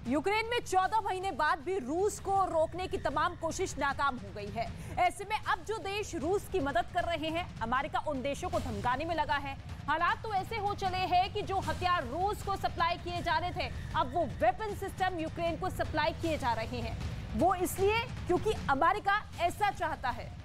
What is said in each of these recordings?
Ukraine में 14 महीने बाद भी रूस को रोकने की तमाम कोशिश नाकाम हो गई है। ऐसे में अब जो देश रूस की मदद कर रहे हैं, अमेरिका उन देशों को धमकाने में लगा है। हालात तो ऐसे हो चले हैं कि जो हथियार रूस को सप्लाई किए जा रहे थे, अब वो वेपन सिस्टम यूक्रेन को सप्लाई किए जा रहे हैं। वो इसलिए क्योंकि अमेरिका ऐसा चाहता है।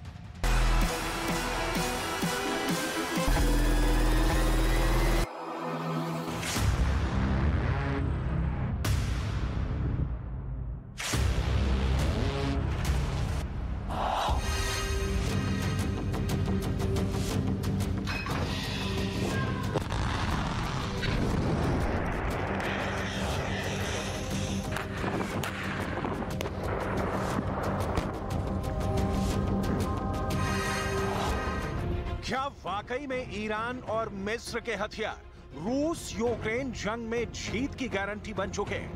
क्या वाकई में ईरान और मिस्र के हथियार रूस यूक्रेन जंग में जीत की गारंटी बन चुके हैं?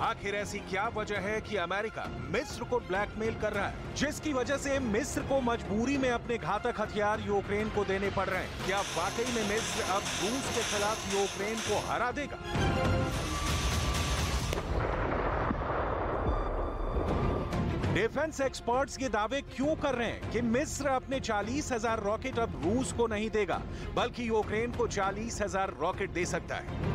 आखिर ऐसी क्या वजह है कि अमेरिका मिस्र को ब्लैकमेल कर रहा है, जिसकी वजह से मिस्र को मजबूरी में अपने घातक हथियार यूक्रेन को देने पड़ रहे हैं? क्या वाकई में मिस्र अब रूस के खिलाफ यूक्रेन को हरा देगा? डिफेंस एक्सपर्ट्स ये दावे क्यों कर रहे हैं कि मिस्र अपने 40,000 रॉकेट अब रूस को नहीं देगा, बल्कि यूक्रेन को 40,000 रॉकेट दे सकता है?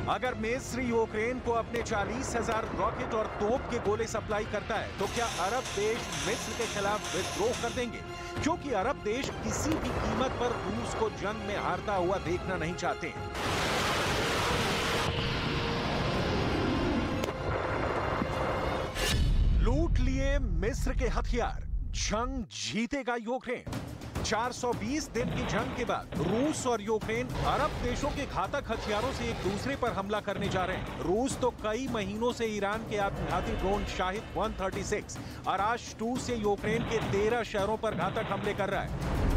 अगर मिस्र यूक्रेन को अपने 40,000 रॉकेट और तोप के गोले सप्लाई करता है, तो क्या अरब देश मिस्र के खिलाफ विद्रोह कर देंगे? क्योंकि अरब देश किसी भी कीमत पर रूस को जंग में हारता हुआ देखना नहीं चाहते हैं। लूट लिए मिस्र के हथियार, जंग जीतेगा यूक्रेन। 420 दिन की जंग के बाद रूस और यूक्रेन अरब देशों के घातक हथियारों से एक दूसरे पर हमला करने जा रहे हैं। रूस तो कई महीनों से ईरान के आत्मघाती ड्रोन शाहिद 136 अराश 2 से यूक्रेन के 13 शहरों पर घातक हमले कर रहा है।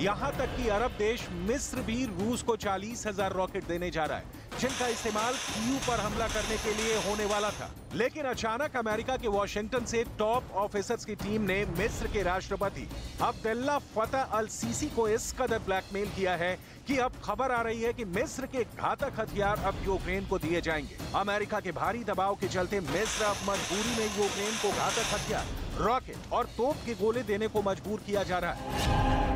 यहां तक कि अरब देश मिस्र भी रूस को 40,000 रॉकेट देने जा रहा है, जिनका इस्तेमाल कीव पर हमला करने के लिए होने वाला था। लेकिन अचानक अमेरिका के वॉशिंगटन से टॉप ऑफिसर्स की टीम ने मिस्र के राष्ट्रपति अब्देल्ला फतह अल सीसी को इस कदर ब्लैकमेल किया है कि अब खबर आ रही है कि मिस्र के घातक हथियार अब यूक्रेन को दिए जाएंगे। अमेरिका के भारी दबाव के चलते मिस्र अब मजबूरी में यूक्रेन को घातक हथियार, रॉकेट और तोप के गोले देने को मजबूर किया जा रहा है।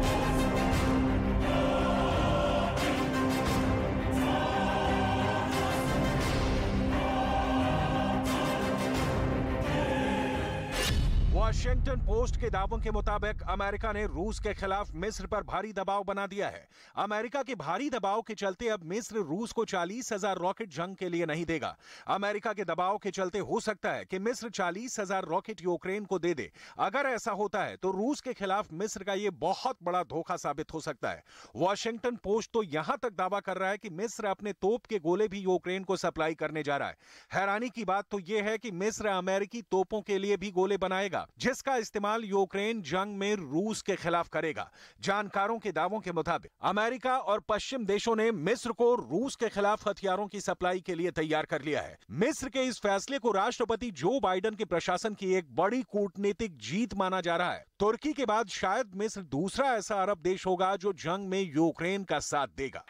वॉशिंगटन पोस्ट के दावों के मुताबिक अमेरिका ने रूस के खिलाफ मिस्र पर भारी दबाव बना दिया है। अमेरिका के भारी दबाव के चलते अब मिस्र रूस को 40,000 रॉकेट जंग के लिए नहीं देगा। अमेरिका के दबाव के चलते हो सकता है कि मिस्र 40,000 रॉकेट यूक्रेन को दे दे। अगर ऐसा होता है तो रूस के खिलाफ मिस्र का यह बहुत बड़ा धोखा साबित हो सकता है। वॉशिंगटन पोस्ट तो यहां तक दावा कर रहा है कि मिस्र अपने तोप के गोले भी यूक्रेन को सप्लाई करने जा रहा है। हैरानी की बात तो यह है कि मिस्र अमेरिकी तोपों के लिए भी गोले बनाएगा, जिसका इस्तेमाल यूक्रेन जंग में रूस के खिलाफ करेगा। जानकारों के दावों के मुताबिक अमेरिका और पश्चिम देशों ने मिस्र को रूस के खिलाफ हथियारों की सप्लाई के लिए तैयार कर लिया है। मिस्र के इस फैसले को राष्ट्रपति जो बाइडेन के प्रशासन की एक बड़ी कूटनीतिक जीत माना जा रहा है। तुर्की के बाद शायद मिस्र दूसरा ऐसा अरब देश होगा जो जंग में यूक्रेन का साथ देगा।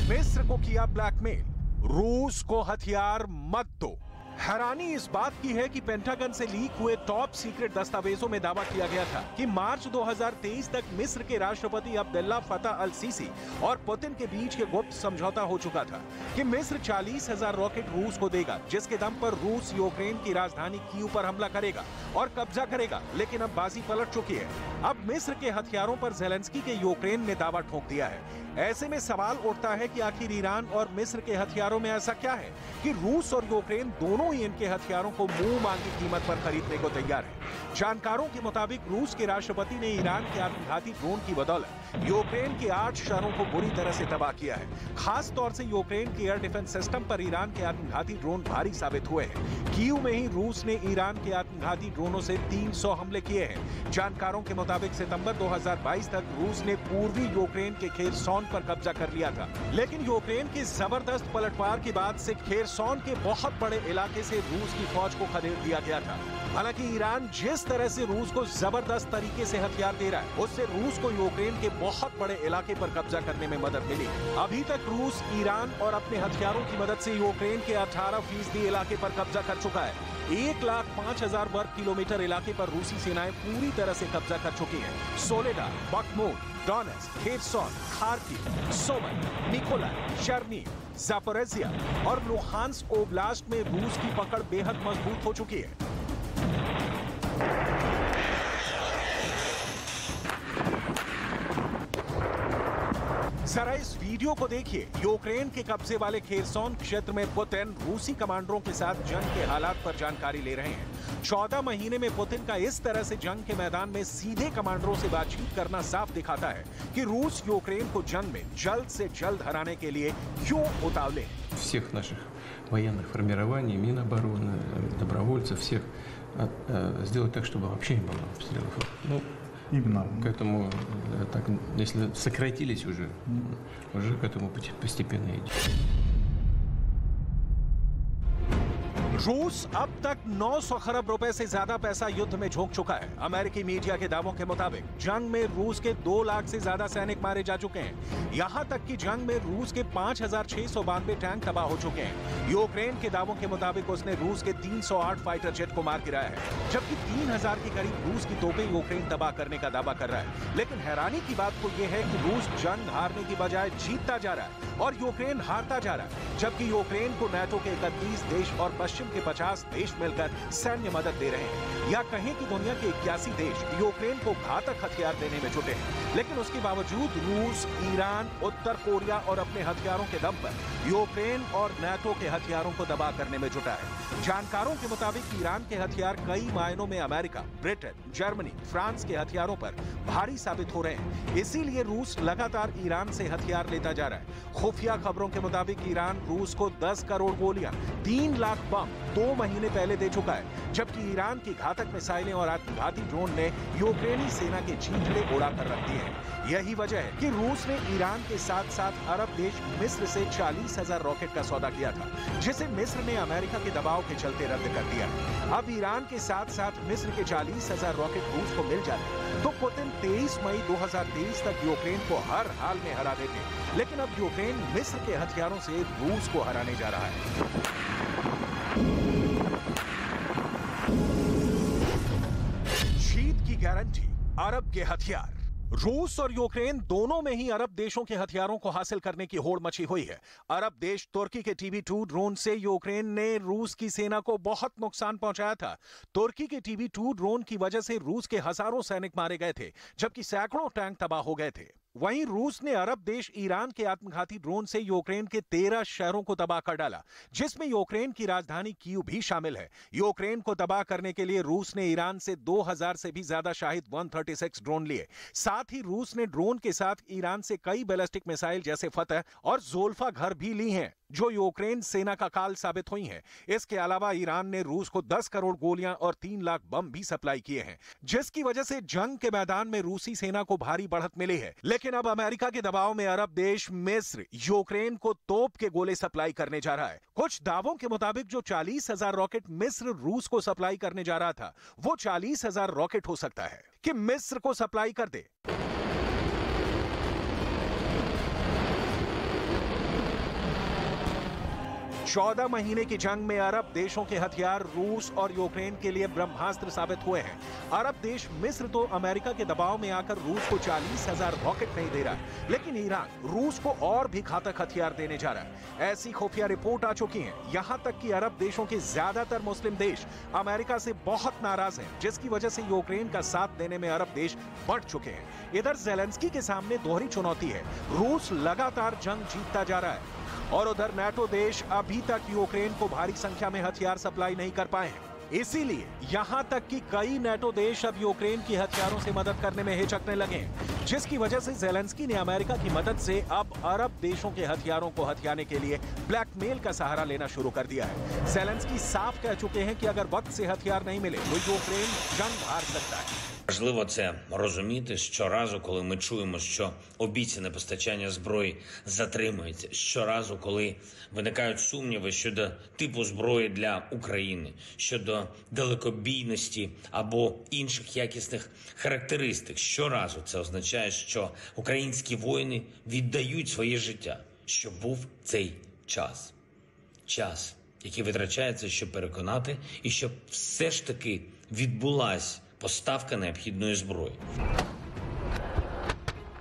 मिस्र को किया ब्लैकमेल, रूस को हथियार मत दो। हैरानी इस बात की है कि पेंटागन से लीक हुए टॉप सीक्रेट दस्तावेजों में दावा किया गया था कि मार्च 2023 तक मिस्र के राष्ट्रपति अब्देल्ला फतह अल सीसी और पुतिन के बीच के गुप्त समझौता हो चुका था कि मिस्र 40,000 रॉकेट रूस को देगा, जिसके दम पर रूस यूक्रेन की राजधानी कीव पर हमला करेगा और कब्जा करेगा। लेकिन अब बाजी पलट चुकी है। अब मिस्र के हथियारों पर ज़ेलेंस्की के यूक्रेन ने दावा ठोक दिया है। ऐसे में सवाल उठता है कि आखिर ईरान और मिस्र के हथियारों में ऐसा क्या है कि रूस और यूक्रेन दोनों ही इनके हथियारों को मुंह मांगी कीमत पर खरीदने को तैयार है। जानकारों के मुताबिक रूस के राष्ट्रपति ने ईरान के आत्मघाती ड्रोन की बदौलत यूक्रेन के 8 शहरों को बुरी तरह से तबाह किया है। खास तौर से यूक्रेन के एयर डिफेंस सिस्टम पर ईरान के आत्मघाती ड्रोन भारी साबित हुए हैं। कीव में ही रूस ने ईरान के आत्मघाती आत्मघाती ड्रोनों से 300 हमले किए हैं। जानकारों के मुताबिक सितंबर 2022 तक रूस ने पूर्वी यूक्रेन के खेरसोन पर कब्जा कर लिया था, लेकिन यूक्रेन की जबरदस्त पलटवार के बाद से खेरसोन के बहुत बड़े इलाके से रूस की फौज को खदेड़ दिया गया था। हालांकि ईरान जिस तरह से रूस को जबरदस्त तरीके से हथियार दे रहा है, उससे रूस को यूक्रेन के बहुत बड़े इलाके पर कब्जा करने में मदद मिली। अभी तक रूस ईरान और अपने हथियारों की मदद से यूक्रेन के 18% इलाके पर कब्जा कर चुका है। 1,05,000 वर्ग किलोमीटर इलाके पर रूसी सेनाएं पूरी तरह से कब्जा कर चुकी हैं। Soledar, Bakhmut, Donetsk, Kherson, Kharkiv, सोमन, निकोलाई, चेर्निव, जापोरिजिया और लुहांस्क ओब्लास्ट में रूस की पकड़ बेहद मजबूत हो चुकी है। जरा इस वीडियो को देखिए। यूक्रेन के कब्जे वाले खेरसोन क्षेत्र में पुतिन रूसी कमांडरों के साथ जंग के हालात पर जानकारी ले रहे हैं। 14 महीने में पुतिन का इस तरह से जंग के मैदान में सीधे कमांडरों से बातचीत करना साफ दिखाता है कि रूस यूक्रेन को जंग में जल्द से जल्द हराने के लिए क्यों उतावले हैं। Всех наших военных формирований, Минобороны, добровольцев, всех сделать так, чтобы вообще не было обстрелов. Ну, именно к этому, так, если сократились уже к этому постепенно идет. रूस अब तक 900 खरब रुपए से ज्यादा पैसा युद्ध में झोंक चुका है। अमेरिकी मीडिया के दावों के मुताबिक जंग में रूस के 2 लाख से ज्यादा सैनिक मारे जा चुके हैं। यहां तक कि जंग में रूस के 5,692 टैंक तबाह हो चुके हैं। यूक्रेन के दावों के मुताबिक उसने रूस के 308 फाइटर जेट को मार गिराया है, जबकि 3,000 के करीब रूस की तोपें यूक्रेन तबाह करने का दावा कर रहा है। लेकिन हैरानी की बात तो यह है कि रूस जंग हारने की बजाय जीतता जा रहा है और यूक्रेन हारता जा रहा है, जबकि यूक्रेन को नाटो के 31 देश और पश्चिम के 50 देश मिलकर सैन्य मदद दे रहे हैं। या कहें कि दुनिया के 81 देश यूक्रेन को घातक हथियार देने में जुटे हैं, लेकिन उसके बावजूद रूस, ईरान, उत्तर कोरिया और अपने हथियारों के दम पर यूक्रेन और नाटो के हथियारों को दबा करने में जुटा है। जानकारों के मुताबिक ईरान के हथियार कई मायनों में अमेरिका, ब्रिटेन, जर्मनी, फ्रांस के हथियारों पर भारी साबित हो रहे हैं। इसीलिए रूस लगातार ईरान से हथियार लेता जा रहा है। खुफिया खबरों के मुताबिक ईरान रूस को 10 करोड़ गोलियां, 3 लाख बम 2 महीने पहले दे चुका है, जबकि ईरान की घातक मिसाइलें और आत्मघाती ड्रोन ने यूक्रेनी सेना के चीथड़े उड़ा कर रख दिए हैं। यही वजह है कि रूस ने ईरान के साथ साथ अरब देश मिस्र से 40,000 रॉकेट का सौदा किया था, जिसे मिस्र ने अमेरिका के दबाव के चलते रद्द कर दिया। अब ईरान के साथ साथ मिस्र के 40,000 रॉकेट रूस को मिल जाते तो पुतिन 23 मई 2023 तक यूक्रेन को हर हाल में हरा देते। लेकिन अब यूक्रेन मिस्र के हथियारों से रूस को हराने जा रहा है। जीत की गारंटी अरब के हथियार। रूस और यूक्रेन दोनों में ही अरब देशों के हथियारों को हासिल करने की होड़ मची हुई है। अरब देश तुर्की के TB2 ड्रोन से यूक्रेन ने रूस की सेना को बहुत नुकसान पहुंचाया था। तुर्की के TB2 ड्रोन की वजह से रूस के हजारों सैनिक मारे गए थे, जबकि सैकड़ों टैंक तबाह हो गए थे। वहीं रूस ने अरब देश ईरान के आत्मघाती ड्रोन से यूक्रेन के 13 शहरों को तबाह कर डाला, जिसमें यूक्रेन की राजधानी कीव भी शामिल है। यूक्रेन को तबाह करने के लिए रूस ने ईरान से 2000 से भी ज्यादा शाहिद 136 ड्रोन लिए। साथ ही रूस ने ड्रोन के साथ ईरान से कई बैलिस्टिक मिसाइल जैसे फतह और ज़ोल्फा घर भी ली हैं, जो यूक्रेन सेना का काल साबित हुई हैं। इसके अलावा ईरान ने रूस को 10 करोड़ गोलियां और 3 लाख बम भी सप्लाई किए हैं, जिसकी वजह से जंग के मैदान में रूसी सेना को भारी बढ़त मिली है। लेकिन अब अमेरिका के दबाव में अरब देश मिस्र यूक्रेन को तोप के गोले सप्लाई करने जा रहा है। कुछ दावों के मुताबिक जो 40,000 रॉकेट मिस्र रूस को सप्लाई करने जा रहा था, वो 40,000 रॉकेट हो सकता है कि मिस्र को सप्लाई कर दे। 14 महीने की जंग में अरब देशों के हथियार रूस और यूक्रेन के लिए ब्रह्मास्त्र साबित हुए हैं। अरब देश मिस्र तो अमेरिका के दबाव में आकर रूस को 40,000 रॉकेट नहीं दे रहा, लेकिन ईरान रूस को और भी घातक हथियार देने जा रहा है। ऐसी खुफिया रिपोर्ट आ चुकी हैं। यहां तक कि अरब देशों के ज्यादातर मुस्लिम देश अमेरिका से बहुत नाराज हैं, जिसकी वजह से यूक्रेन का साथ देने में अरब देश बढ़ चुके हैं। इधर ज़ेलेंस्की के सामने दोहरी चुनौती है। रूस लगातार जंग जीतता जा रहा है और उधर नाटो देश अभी तक यूक्रेन को भारी संख्या में हथियार सप्लाई नहीं कर पाए हैं। इसीलिए यहां तक कि कई नेटो देश अब यूक्रेन की हथियारों से मदद करने में हिचकने लगे हैं, जिसकी वजह से जेलेंस्की ने अमेरिका की मदद से अब अरब देशों के हथियारों को हथियाने के लिए ब्लैकमेल का सहारा लेना शुरू कर दिया है। जेलेंस्की साफ कह चुके हैं कि अगर वक्त से हथियार नहीं मिले तो यूक्रेन जंग हार सकता है। Важливо це розуміти щоразу, коли ми чуємо, що обіцяне постачання зброї затримується, щоразу, коли виникають сумніви щодо типу зброї для України, щодо далекобійності або інших якісних характеристик. Щоразу це означає, що українські воїни віддають своє життя, що був цей час. Час, який витрачається, щоб переконати, і щоб все ж таки відбулась поставка необхідної зброї.